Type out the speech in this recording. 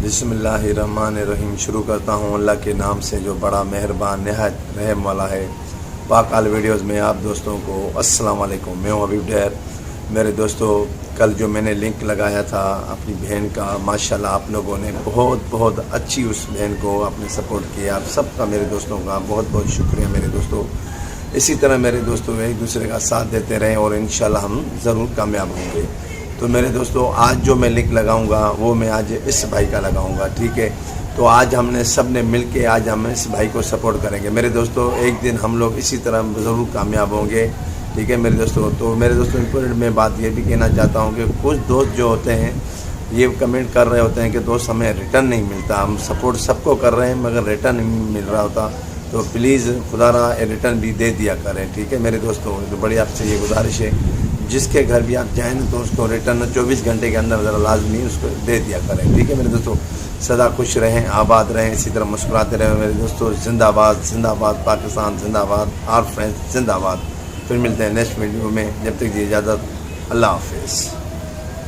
بسم اللہ الرحمن الرحیم۔ شروع کرتا ہوں اللہ کے نام سے جو بڑا مہربان نہایت رحم والا ہے۔ پاک آل ویڈیوز میں آپ دوستوں کو السلام علیکم۔ میں ہوں حبیب ڈیر۔ میرے دوستو، کل جو میں نے لنک لگایا تھا اپنی بہن کا، ماشاءاللہ آپ لوگوں نے بہت اچھی اس بہن کو آپ نے سپورٹ کیا۔ آپ سب کا، میرے دوستوں کا بہت شکریہ میرے دوستو۔ اسی طرح میرے دوستوں ایک دوسرے کا ساتھ دیتے رہیں اور انشاءاللہ ہم ضرور کامیاب ہوں گے۔ تو میرے دوستو، آج جو میں لنک لگاؤں گا وہ میں آج اس بھائی کا لگاؤں گا، ٹھیک ہے؟ تو آج ہم نے سب نے مل کے آج ہم اس بھائی کو سپورٹ کریں گے میرے دوستو۔ ایک دن ہم لوگ اسی طرح ضرور کامیاب ہوں گے، ٹھیک ہے میرے دوستو۔ تو میرے دوستو امپورٹنٹ میں بات یہ بھی کہنا چاہتا ہوں کہ کچھ دوست جو ہوتے ہیں یہ کمنٹ کر رہے ہوتے ہیں کہ دوست ہمیں ریٹرن نہیں ملتا، ہم سپورٹ سب کو کر رہے ہیں مگر ریٹرن نہیں مل رہا ہوتا، تو پلیز خدا را ریٹرن بھی دے دیا کریں، ٹھیک ہے میرے دوستو۔ تو بڑی آپ سے یہ گزارش ہے، جس کے گھر بھی آپ جائیں تو اس کو ریٹرن 24 گھنٹے کے اندر ذرا لازمی اس کو دے دیا کریں، ٹھیک ہے میرے دوستو۔ سدا خوش رہیں، آباد رہیں، اسی طرح مسکراتے رہیں میرے دوستو۔ زندہ آباد پاکستان، زندہ آباد آر فرینڈز، زندہ آباد۔ پھر ملتے ہیں نیکسٹ ویڈیو میں، جب تک دی اجازت، اللہ حافظ۔